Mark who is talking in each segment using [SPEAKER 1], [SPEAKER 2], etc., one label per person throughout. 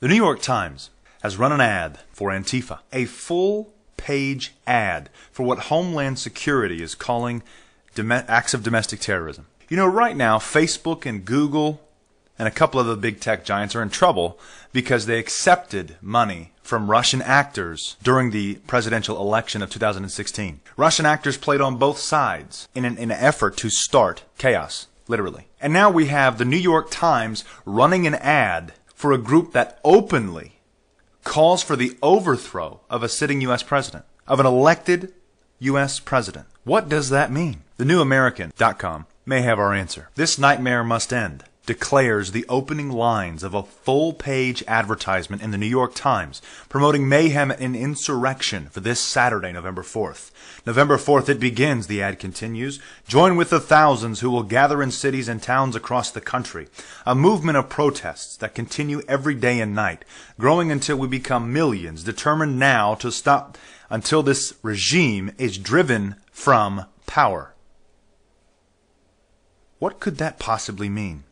[SPEAKER 1] The New York Times has run an ad for Antifa, a full-page ad for what Homeland Security is calling acts of domestic terrorism. You know, right now, Facebook and Google and a couple of the big tech giants are in trouble because they accepted money from Russian actors during the presidential election of 2016. Russian actors played on both sides in an effort to start chaos, literally. And now we have the New York Times running an ad for a group that openly calls for the overthrow of a sitting U.S. president, of an elected U.S. president. What does that mean? TheNewAmerican.com may have our answer. This nightmare must end, declares the opening lines of a full-page advertisement in the New York Times promoting mayhem and insurrection for this Saturday, November 4th. November 4th it begins, the ad continues. Join with the thousands who will gather in cities and towns across the country. A movement of protests that continue every day and night, growing until we become millions, determined now to stop until this regime is driven from power. What could that possibly mean?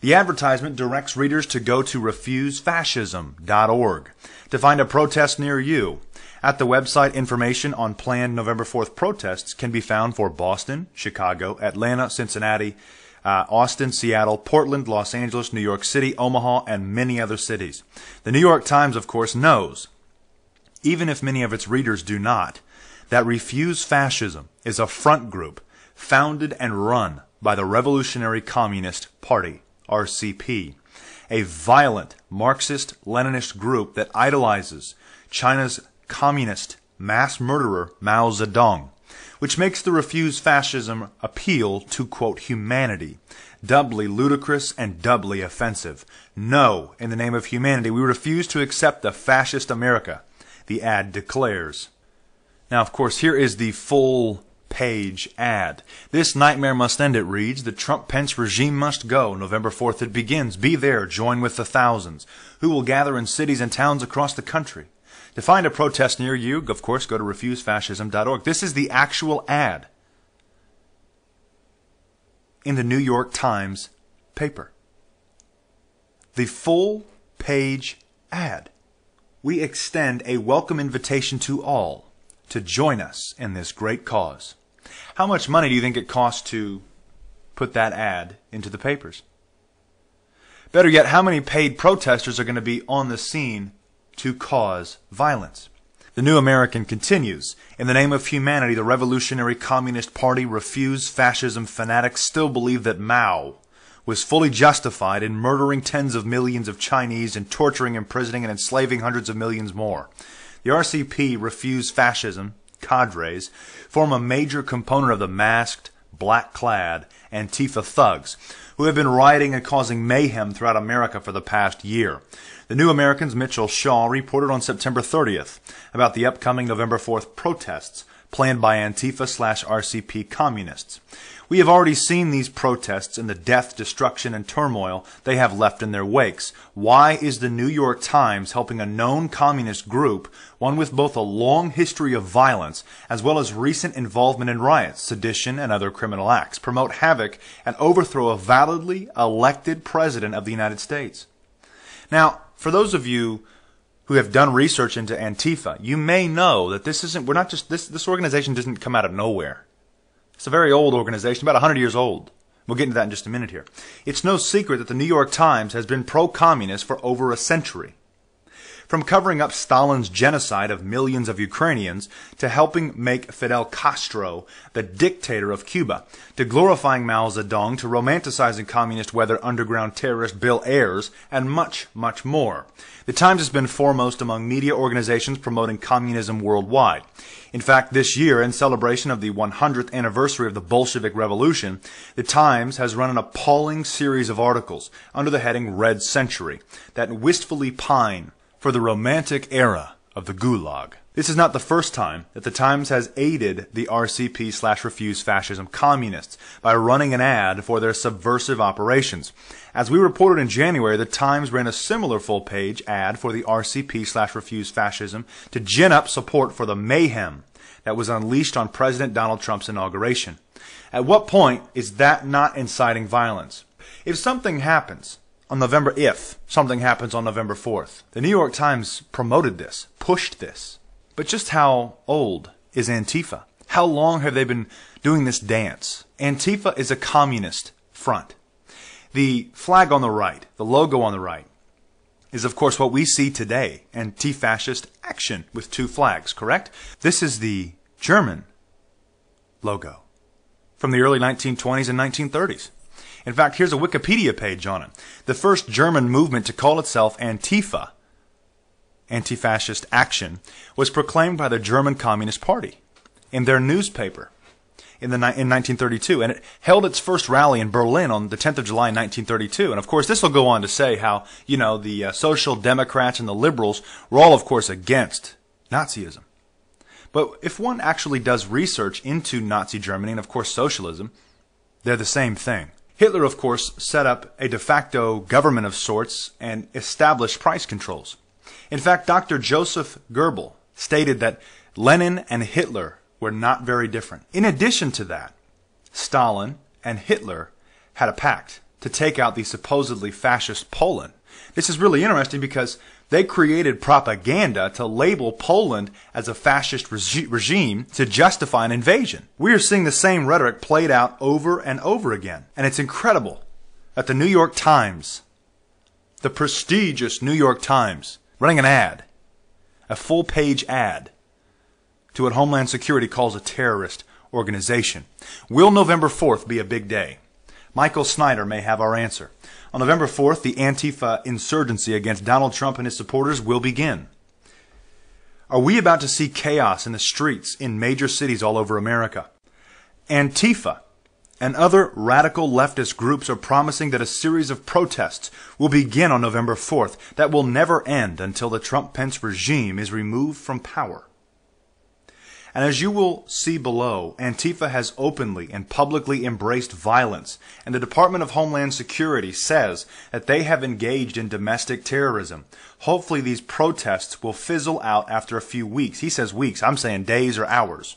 [SPEAKER 1] The advertisement directs readers to go to refusefascism.org to find a protest near you. At the website, information on planned November 4th protests can be found for Boston, Chicago, Atlanta, Cincinnati, Austin, Seattle, Portland, Los Angeles, New York City, Omaha, and many other cities. The New York Times, of course, knows, even if many of its readers do not, that Refuse Fascism is a front group founded and run by the Revolutionary Communist Party, RCP, a violent Marxist-Leninist group that idolizes China's communist mass murderer Mao Zedong, which makes the Refuse Fascism appeal to, quote, humanity, doubly ludicrous and doubly offensive. No, in the name of humanity, we refuse to accept the fascist America, the ad declares. Now, of course, here is the full-page ad. This nightmare must end, it reads. The Trump-Pence regime must go. November 4th it begins. Be there. Join with the thousands who will gather in cities and towns across the country. To find a protest near you, of course, go to refusefascism.org. This is the actual ad in the New York Times paper. The full-page ad. We extend a welcome invitation to all to join us in this great cause. How much money do you think it costs to put that ad into the papers? Better yet, how many paid protesters are going to be on the scene to cause violence? The New American continues. In the name of humanity, the Revolutionary Communist Party Refuse Fascism fanatics still believe that Mao was fully justified in murdering tens of millions of Chinese and torturing, imprisoning, and enslaving hundreds of millions more. The RCP Refuse Fascism cadres form a major component of the masked, black-clad Antifa thugs who have been rioting and causing mayhem throughout America for the past year. The New American's Mitchell Shaw reported on September 30th about the upcoming November 4th protests planned by Antifa/RCP communists. We have already seen these protests and the death, destruction, and turmoil they have left in their wakes. Why is the New York Times helping a known communist group, one with both a long history of violence as well as recent involvement in riots, sedition, and other criminal acts, promote havoc and overthrow a validly elected president of the United States? Now, for those of you who have done research into Antifa, you may know that this organization doesn't come out of nowhere. It's a very old organization, about 100 years old. We'll get into that in just a minute here. It's no secret that the New York Times has been pro-communist for over a century. From covering up Stalin's genocide of millions of Ukrainians to helping make Fidel Castro the dictator of Cuba, to glorifying Mao Zedong, to romanticizing communist weather underground terrorist Bill Ayers, and much, much more. The Times has been foremost among media organizations promoting communism worldwide. In fact, this year, in celebration of the 100th anniversary of the Bolshevik Revolution, the Times has run an appalling series of articles under the heading Red Century that wistfully pine for the romantic era of the Gulag. This is not the first time that the Times has aided the RCP/Refuse Fascism communists by running an ad for their subversive operations. As we reported in January, the Times ran a similar full-page ad for the RCP/Refuse Fascism to gin up support for the mayhem that was unleashed on President Donald Trump's inauguration. At what point is that not inciting violence? If something happens on November, if something happens on November 4th. The New York Times promoted this, pushed this. But just how old is Antifa? How long have they been doing this dance? Antifa is a communist front. The flag on the right, the logo on the right, is of course what we see today, anti-fascist action with two flags, correct? This is the German logo from the early 1920s and 1930s. In fact, here's a Wikipedia page on it. The first German movement to call itself Antifa, anti-fascist action, was proclaimed by the German Communist Party in their newspaper in 1932, and it held its first rally in Berlin on the 10th of July 1932. And of course, this will go on to say how, the Social Democrats and the liberals were all, of course, against Nazism. But if one actually does research into Nazi Germany and, of course, socialism, they're the same thing. Hitler, of course, set up a de facto government of sorts and established price controls. In fact, Dr. Joseph Goebbels stated that Lenin and Hitler were not very different. In addition to that, Stalin and Hitler had a pact to take out the supposedly fascist Poland. This is really interesting because they created propaganda to label Poland as a fascist regime to justify an invasion. We are seeing the same rhetoric played out over and over again. And it's incredible that the New York Times, the prestigious New York Times, running an ad, a full-page ad, to what Homeland Security calls a terrorist organization. Will November 4th be a big day? Michael Snyder may have our answer. On November 4th, the Antifa insurgency against Donald Trump and his supporters will begin. Are we about to see chaos in the streets in major cities all over America? Antifa and other radical leftist groups are promising that a series of protests will begin on November 4th that will never end until the Trump-Pence regime is removed from power. And as you will see below, Antifa has openly and publicly embraced violence, and the Department of Homeland Security says that they have engaged in domestic terrorism. Hopefully these protests will fizzle out after a few weeks. He says weeks, I'm saying days or hours.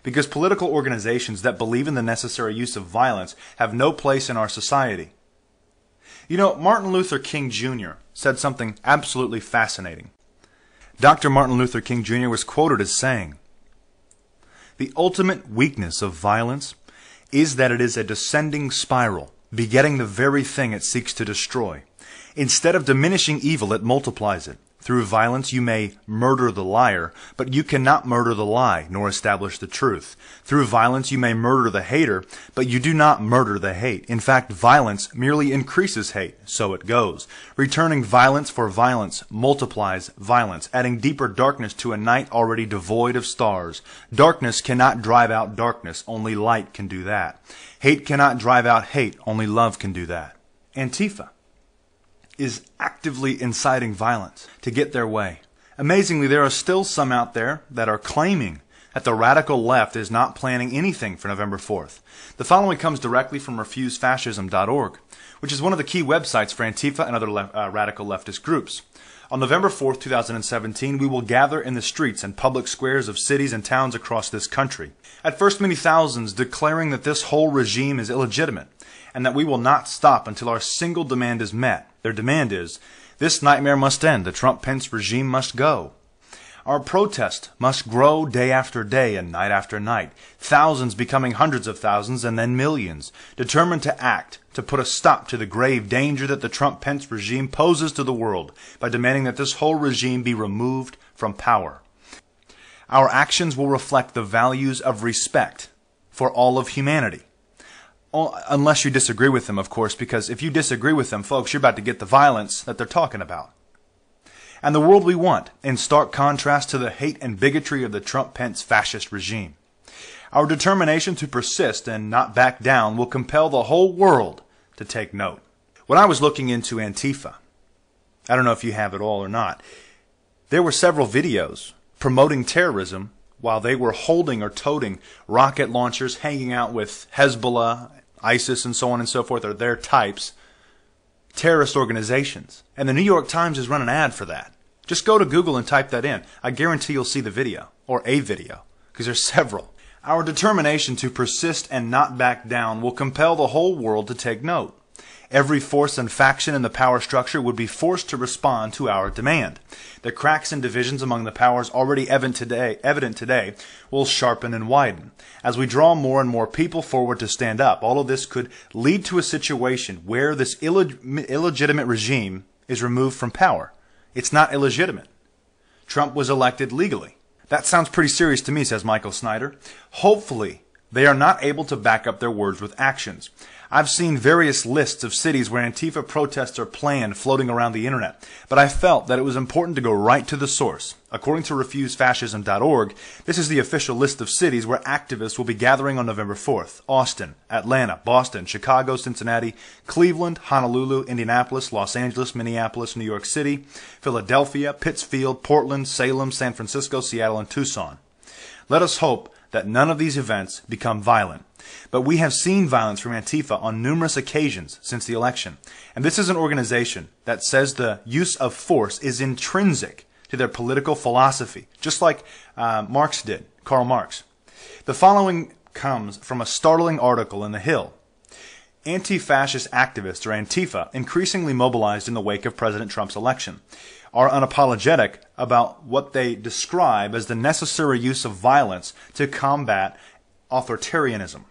[SPEAKER 1] Because political organizations that believe in the necessary use of violence have no place in our society. Martin Luther King Jr. said something absolutely fascinating. Dr. Martin Luther King Jr. was quoted as saying, "The ultimate weakness of violence is that it is a descending spiral, begetting the very thing it seeks to destroy. Instead of diminishing evil, it multiplies it. Through violence you may murder the liar, but you cannot murder the lie, nor establish the truth. Through violence you may murder the hater, but you do not murder the hate. In fact, violence merely increases hate, so it goes. Returning violence for violence multiplies violence, adding deeper darkness to a night already devoid of stars. Darkness cannot drive out darkness, only light can do that. Hate cannot drive out hate, only love can do that." Antifa is actively inciting violence to get their way. Amazingly, there are still some out there that are claiming that the radical left is not planning anything for November 4th. The following comes directly from refusefascism.org, which is one of the key websites for Antifa and other radical leftist groups. On November 4th, 2017, we will gather in the streets and public squares of cities and towns across this country. At first, many thousands declaring that this whole regime is illegitimate and that we will not stop until our single demand is met. Their demand is, this nightmare must end, the Trump-Pence regime must go. Our protest must grow day after day and night after night, thousands becoming hundreds of thousands and then millions, determined to act, to put a stop to the grave danger that the Trump-Pence regime poses to the world by demanding that this whole regime be removed from power. Our actions will reflect the values of respect for all of humanity. Unless you disagree with them, of course, because if you disagree with them, folks, you're about to get the violence that they're talking about. And the world we want, in stark contrast to the hate and bigotry of the Trump-Pence fascist regime. Our determination to persist and not back down will compel the whole world to take note. When I was looking into Antifa, I don't know if you have it all or not, there were several videos promoting terrorism while they were holding or toting rocket launchers, hanging out with Hezbollah, ISIS, and so on and so forth, or their types, terrorist organizations. And the New York Times has run an ad for that. Just go to Google and type that in. I guarantee you'll see the video, or a video, because there's several. Our determination to persist and not back down will compel the whole world to take note. Every force and faction in the power structure would be forced to respond to our demand. The cracks and divisions among the powers already evident today will sharpen and widen. As we draw more and more people forward to stand up, all of this could lead to a situation where this illegitimate regime is removed from power. It's not illegitimate. Trump was elected legally. That sounds pretty serious to me, says Michael Snyder. Hopefully, they are not able to back up their words with actions. I've seen various lists of cities where Antifa protests are planned floating around the internet, but I felt that it was important to go right to the source. According to refusefascism.org, this is the official list of cities where activists will be gathering on November 4th. Austin, Atlanta, Boston, Chicago, Cincinnati, Cleveland, Honolulu, Indianapolis, Los Angeles, Minneapolis, New York City, Philadelphia, Pittsfield, Portland, Salem, San Francisco, Seattle, and Tucson. Let us hope that none of these events become violent. But we have seen violence from Antifa on numerous occasions since the election. And this is an organization that says the use of force is intrinsic to their political philosophy, just like Marx did, Karl Marx. The following comes from a startling article in The Hill. Anti-fascist activists, or Antifa, increasingly mobilized in the wake of President Trump's election, are unapologetic about what they describe as the necessary use of violence to combat authoritarianism.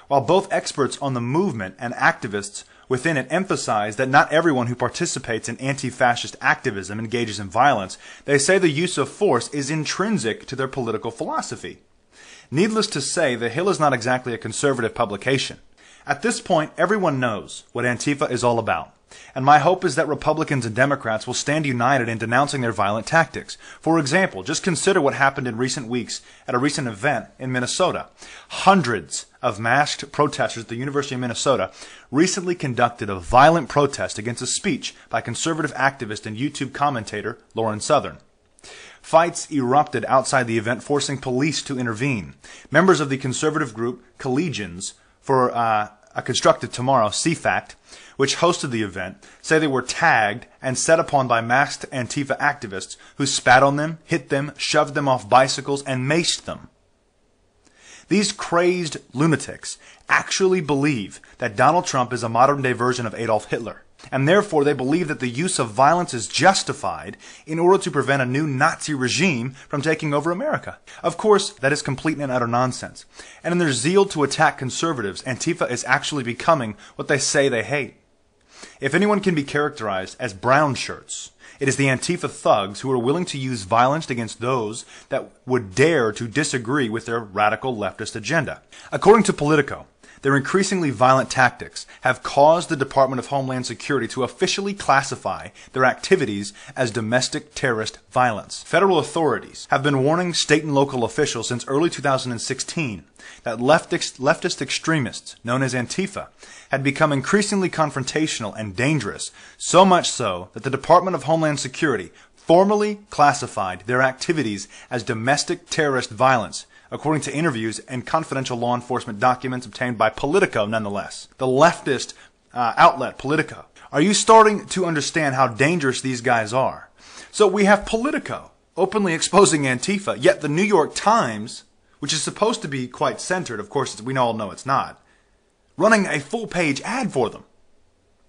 [SPEAKER 1] While both experts on the movement and activists within it emphasize that not everyone who participates in anti-fascist activism engages in violence, they say the use of force is intrinsic to their political philosophy. Needless to say, The Hill is not exactly a conservative publication. At this point, everyone knows what Antifa is all about. And my hope is that Republicans and Democrats will stand united in denouncing their violent tactics. For example, just consider what happened in recent weeks at a recent event in Minnesota. Hundreds of masked protesters at the University of Minnesota recently conducted a violent protest against a speech by conservative activist and YouTube commentator Lauren Southern. Fights erupted outside the event, forcing police to intervene. Members of the conservative group Collegians for a Constructive Tomorrow, CFACT, which hosted the event, say they were tagged and set upon by masked Antifa activists who spat on them, hit them, shoved them off bicycles, and maced them. These crazed lunatics actually believe that Donald Trump is a modern-day version of Adolf Hitler, and therefore they believe that the use of violence is justified in order to prevent a new Nazi regime from taking over America. Of course, that is complete and utter nonsense. And in their zeal to attack conservatives, Antifa is actually becoming what they say they hate. If anyone can be characterized as brown shirts, it is the Antifa thugs who are willing to use violence against those that would dare to disagree with their radical leftist agenda. According to Politico, their increasingly violent tactics have caused the Department of Homeland Security to officially classify their activities as domestic terrorist violence. Federal authorities have been warning state and local officials since early 2016 that leftist extremists, known as Antifa, had become increasingly confrontational and dangerous, so much so that the Department of Homeland Security formally classified their activities as domestic terrorist violence, according to interviews and confidential law enforcement documents obtained by Politico, nonetheless. The leftist outlet, Politico. Are you starting to understand how dangerous these guys are? So we have Politico openly exposing Antifa, yet the New York Times, which is supposed to be quite centered, of course we all know it's not, running a full-page ad for them.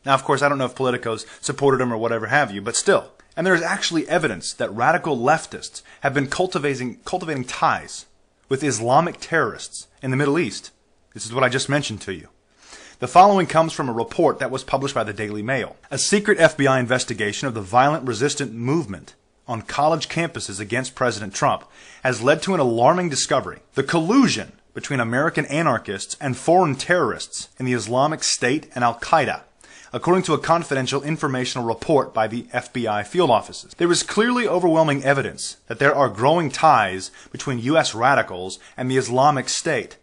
[SPEAKER 1] Now, of course, I don't know if Politico's supported them or whatever have you, but still. And there is actually evidence that radical leftists have been cultivating ties with Islamic terrorists in the Middle East. This is what I just mentioned to you. The following comes from a report that was published by the Daily Mail. A secret FBI investigation of the violent resistant movement on college campuses against President Trump has led to an alarming discovery: the collusion between American anarchists and foreign terrorists in the Islamic State and Al-Qaeda, according to a confidential informational report by the FBI field offices. There is clearly overwhelming evidence that there are growing ties between U.S. radicals and the Islamic State,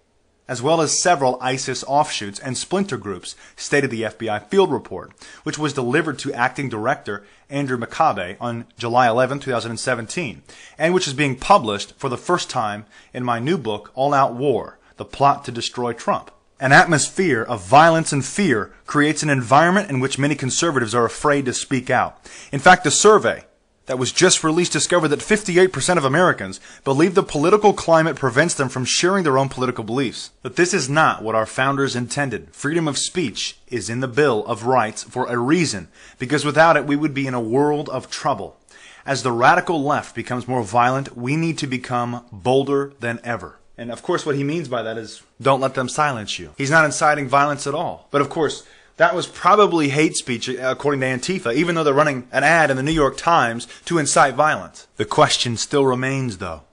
[SPEAKER 1] as well as several ISIS offshoots and splinter groups, stated the FBI field report, which was delivered to Acting Director Andrew McCabe on July 11, 2017, and which is being published for the first time in my new book, All Out War: The Plot to Destroy Trump. An atmosphere of violence and fear creates an environment in which many conservatives are afraid to speak out. In fact, a survey that was just released discovered that 58% of Americans believe the political climate prevents them from sharing their own political beliefs. But this is not what our founders intended. Freedom of speech is in the Bill of Rights for a reason, because without it we would be in a world of trouble. As the radical left becomes more violent, we need to become bolder than ever. And of course what he means by that is, don't let them silence you. He's not inciting violence at all. But of course, that was probably hate speech according to Antifa, even though they're running an ad in the New York Times to incite violence. The question still remains though.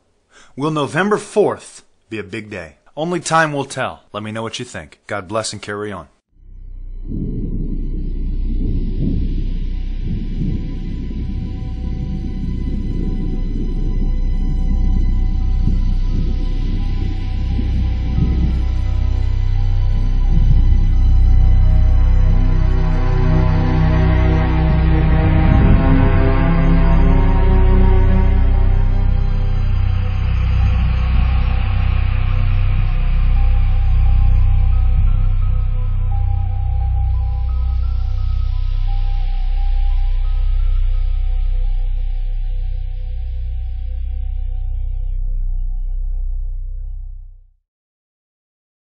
[SPEAKER 1] Will November 4th be a big day? Only time will tell. Let me know what you think. God bless and carry on.